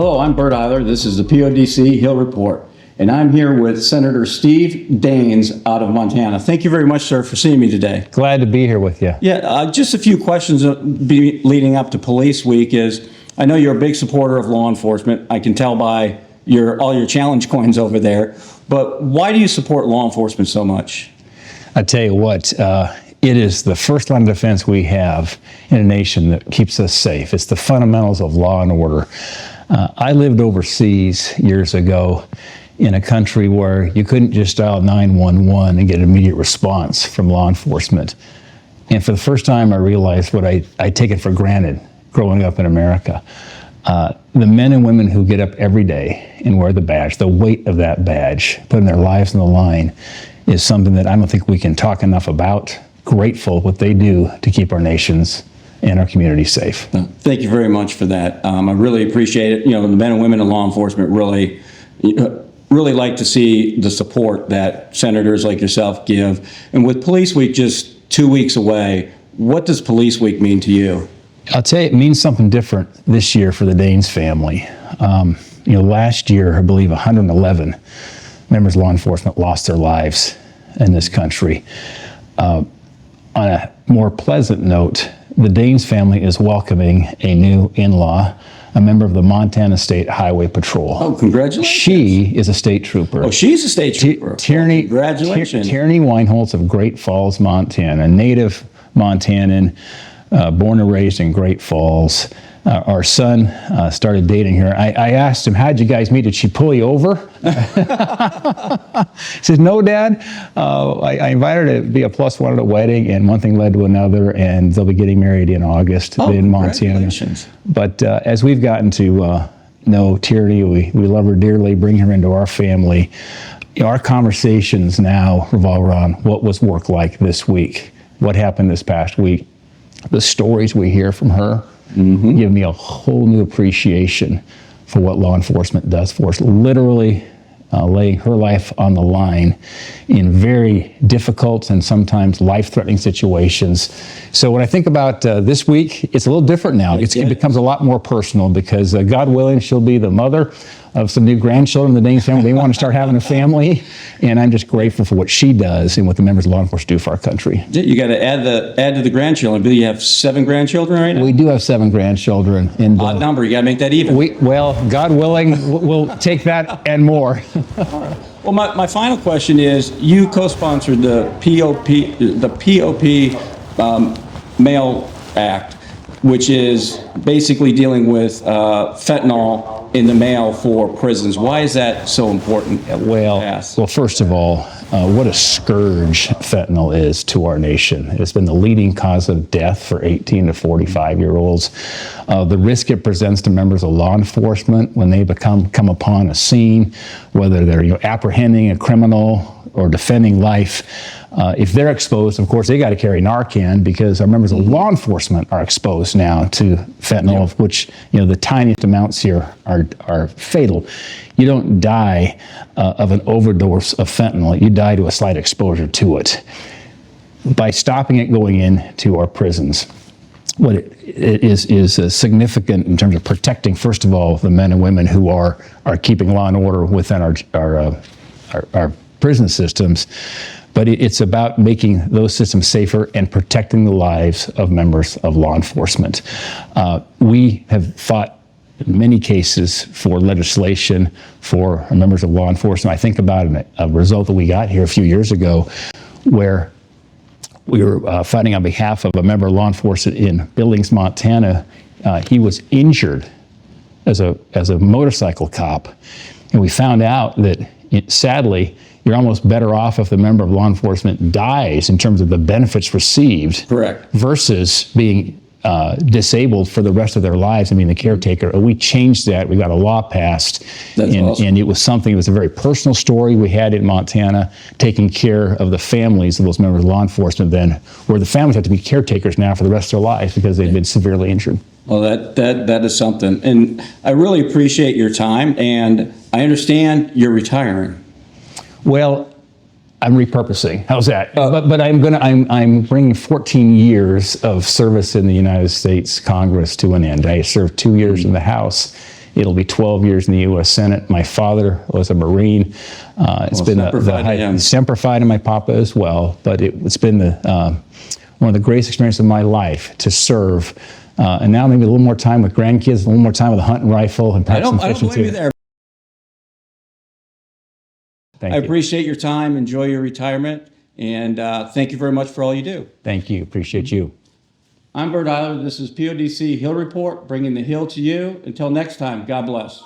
Hello, I'm Bert Eiler. This is the PODC Hill Report, and I'm here with Senator Steve Daines out of Montana. Thank you very much, sir, for seeing me today. Glad to be here with you. Yeah, just a few questions leading up to Police Week is, I know you're a big supporter of law enforcement. I can tell by all your challenge coins over there, but why do you support law enforcement so much? I tell you what, it is the first line of defense we have in a nation that keeps us safe. It's the fundamentals of law and order. I lived overseas years ago in a country where you couldn't just dial 911 and get an immediate response from law enforcement. And for the first time, I realized what I take it for granted growing up in America. The men and women who get up every day and wear the badge, the weight of that badge, putting their lives on the line, is something that I don't think we can talk enough about. Grateful what they do to keep our nations and our community safe. Thank you very much for that. I really appreciate it. You know, the men and women in law enforcement really like to see the support that senators like yourself give. And with Police Week just 2 weeks away, what does Police Week mean to you? I'll tell you, it means something different this year for the Daines family. Last year, I believe 111 members of law enforcement lost their lives in this country. On a more pleasant note, the Daines family is welcoming a new in-law, a member of the Montana State Highway Patrol. Oh, congratulations. She is a state trooper. Oh, she's a state trooper. Tierney, congratulations. Tierney Weinholz of Great Falls, Montana, native Montanan, born and raised in Great Falls. Our son started dating her. I asked him, how'd you guys meet? Did she pull you over? He says, no, Dad. I invited her to be a +1 at a wedding, and one thing led to another, and they'll be getting married in August in Montana. But as we've gotten to know Tierney, we love her dearly, bring her into our family. Our conversations now revolve around what was work like this week, what happened this past week, the stories we hear from her. Give me a whole new appreciation for what law enforcement does for us, literally laying her life on the line in very difficult and sometimes life-threatening situations. So when I think about this week, it's a little different now. It becomes a lot more personal because God willing, she'll be the mother of some new grandchildren in the Daines family. They want to start having a family, and I'm just grateful for what she does and what the members of law enforcement do for our country. You got to add to the grandchildren. Do you have 7 grandchildren right now? We do have 7 grandchildren. Odd number. You got to make that even. God willing, we'll take that and more. Well, my final question is: you co-sponsored the POP Mail Act, which is basically dealing with fentanyl in the mail for prisons. Why is that so important? Well, first of all, what a scourge fentanyl is to our nation. It's been the leading cause of death for 18 to 45-year-olds. The risk it presents to members of law enforcement when they come upon a scene, whether they're apprehending a criminal or defending life. If they're exposed, of course, they got to carry Narcan because our members of law enforcement are exposed now to fentanyl, which, the tiniest amounts here are fatal. You don't die of an overdose of fentanyl. You die to a slight exposure to it. By stopping it going into our prisons, what it is significant in terms of protecting, first of all, the men and women who are keeping law and order within our prison systems, but it's about making those systems safer and protecting the lives of members of law enforcement. We have fought in many cases for legislation for members of law enforcement. I think about a result that we got here a few years ago where we were fighting on behalf of a member of law enforcement in Billings, Montana. He was injured as a motorcycle cop, and we found out that sadly, you're almost better off if the member of law enforcement dies in terms of the benefits received. Correct. Versus being disabled for the rest of their lives and being the caretaker. We changed that. We got a law passed. Awesome. And it was a very personal story we had in Montana, taking care of the families of those members of law enforcement then, where the families have to be caretakers now for the rest of their lives because they've been severely injured. Well, that is something. And I really appreciate your time, and I understand you're retiring. Well, I'm repurposing. How's that? But I'm bringing 14 years of service in the United States Congress to an end. I served 2 years in the House It'll be 12 years in the U.S. Senate. My father was a Marine. It's been Semper Fi to my papa as well, but it's been one of the greatest experiences of my life to serve. And now maybe a little more time with grandkids, a little more time with a hunting rifle, and perhaps some fishing too. I don't blame you there. Thank I you. appreciate your time. Enjoy your retirement. And thank you very much for all you do. Thank you. Appreciate you. I'm Bert Eiler. This is PODC Hill Report, bringing the Hill to you. Until next time, God bless.